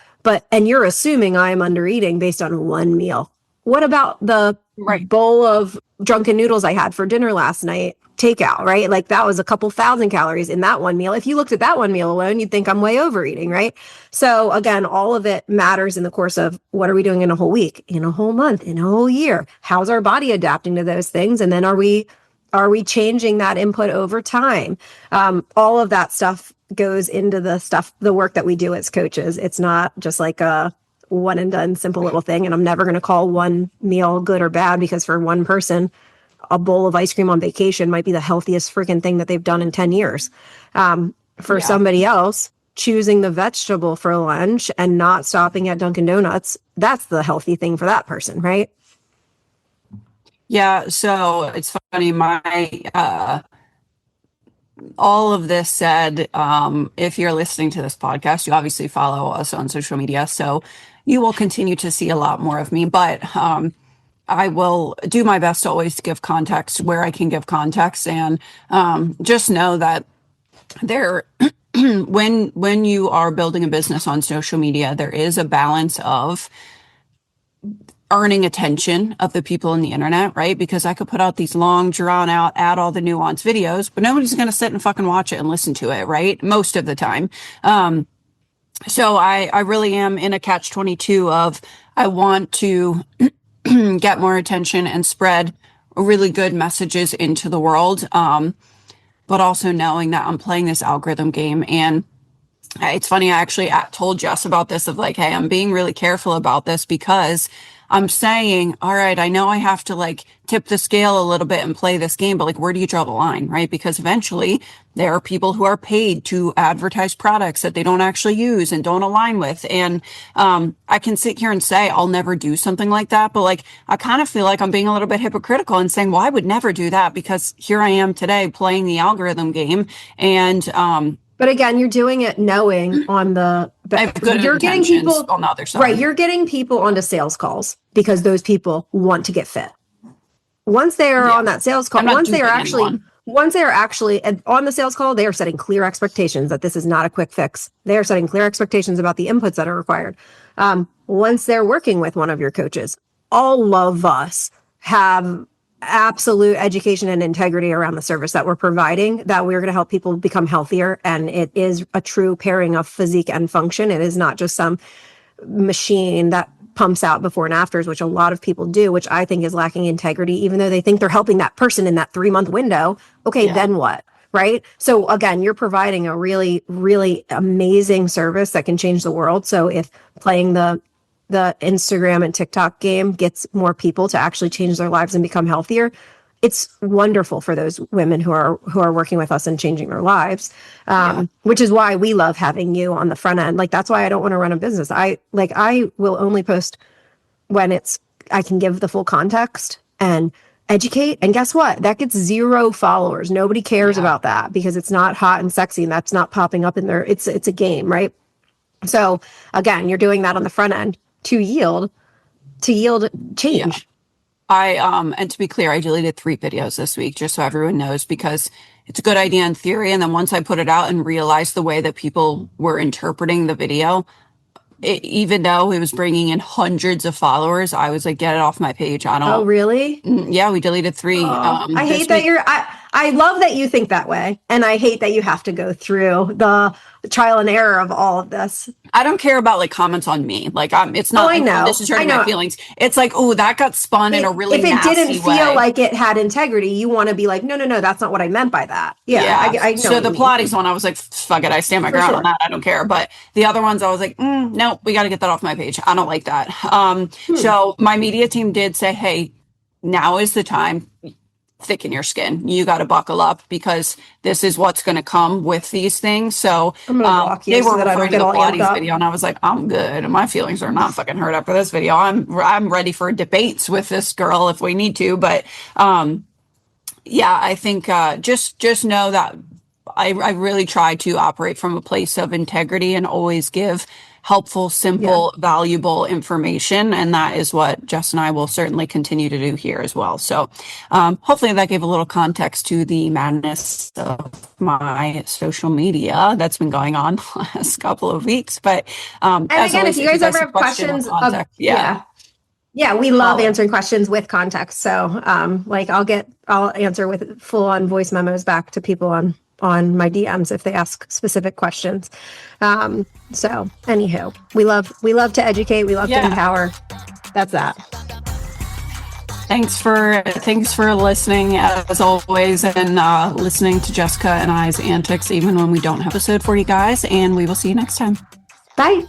and you're assuming I'm under eating based on one meal. What about the bowl of drunken noodles I had for dinner last night? Takeout, right? Like that was a couple thousand calories in that one meal. If you looked at that one meal alone, you'd think I'm way overeating, right? So again, all of it matters in the course of what are we doing in a whole week, in a whole month, in a whole year? How's our body adapting to those things? And then are we changing that input over time? All of that stuff goes into the work that we do as coaches. It's not just like a one and done simple little thing. And I'm never going to call one meal good or bad because for one person, a bowl of ice cream on vacation might be the healthiest freaking thing that they've done in 10 years. For somebody else, choosing the vegetable for lunch and not stopping at Dunkin' Donuts, that's the healthy thing for that person, right? Yeah. So it's funny. All of this said, if you're listening to this podcast, you obviously follow us on social media. So you will continue to see a lot more of me, but, I will do my best to always give context where I can give context, and just know that when you are building a business on social media, there is a balance of earning attention of the people in the internet, right? Because I could put out these long, drawn out, add all the nuanced videos, but nobody's going to sit and fucking watch it and listen to it, right? Most of the time. So I really am in a catch-22 of I want to get more attention and spread really good messages into the world. But also knowing that I'm playing this algorithm game. And it's funny, I actually told Jess about this of like, hey, I'm being really careful about this because I'm saying, all right, I know I have to like tip the scale a little bit and play this game, but like, where do you draw the line, right? Because eventually there are people who are paid to advertise products that they don't actually use and don't align with. And I can sit here and say, I'll never do something like that. But like, I kind of feel like I'm being a little bit hypocritical and saying, well, I would never do that because here I am today playing the algorithm game. And, but again, you're doing it knowing on the you're getting people on the other side. Right, you're getting people onto sales calls because those people want to get fit. Once they are on that sales call, once they are actually on the sales call, they are setting clear expectations that this is not a quick fix. They are setting clear expectations about the inputs that are required. Once they're working with one of your coaches, all of us have absolute education and integrity around the service that we're providing, that we're going to help people become healthier. And it is a true pairing of physique and function. It is not just some machine that pumps out before and afters, which a lot of people do, which I think is lacking integrity, even though they think they're helping that person in that 3-month window. Okay, then what? Right? So again, you're providing a really, really amazing service that can change the world. So if playing the Instagram and TikTok game gets more people to actually change their lives and become healthier, it's wonderful for those women who are working with us and changing their lives. Which is why we love having you on the front end. Like, that's why I don't want to run a business. I will only post when I can give the full context and educate. And guess what? That gets 0 followers. Nobody cares about that because it's not hot and sexy and that's not popping up in there. It's a game, right? So again, you're doing that on the front end to yield change. And to be clear, I deleted 3 videos this week, just so everyone knows, because it's a good idea in theory. And then once I put it out and realized the way that people were interpreting the video, even though it was bringing in hundreds of followers, I was like, get it off my page. I don't. Oh, really? Yeah, we deleted 3. I hate that I love that you think that way. And I hate that you have to go through the trial and error of all of this. I don't care about like comments on me. Like it's Oh, not I like, know. this is hurting I know. my feelings. It's like, oh, that got spun in a really if it nasty didn't way. feel like it had integrity, you want to be like, no, that's not what I meant by that. Yeah. I know So the what you mean. Pilates one, I was like, fuck it, I stand my For ground sure. on that. I don't care. But the other ones, I was like, no, we got to get that off my page. I don't like that. So my media team did say, hey, now is the time. Thicken your skin. You got to buckle up because this is what's going to come with these things. So I'm gonna block you they so were that I don't referring to get the all amped Pilates up. video, and I was like, I'm good. My feelings are not fucking hurt after this video. I'm ready for debates with this girl if we need to. But yeah, I think just know that I really try to operate from a place of integrity and always give helpful, simple, valuable information. And that is what Jess and I will certainly continue to do here as well. So hopefully that gave a little context to the madness of my social media that's been going on the last couple of weeks. But And as again, always, if you guys ever have question or questions, context, yeah, we love Holler. answering questions with context. So, like, I'll answer with full on voice memos back to people on my DMs if they ask specific questions. So, anywho, we love to educate. We love to empower. That's that. Thanks for listening as always, and listening to Jessica and I's antics even when we don't have an episode for you guys. And we will see you next time. Bye.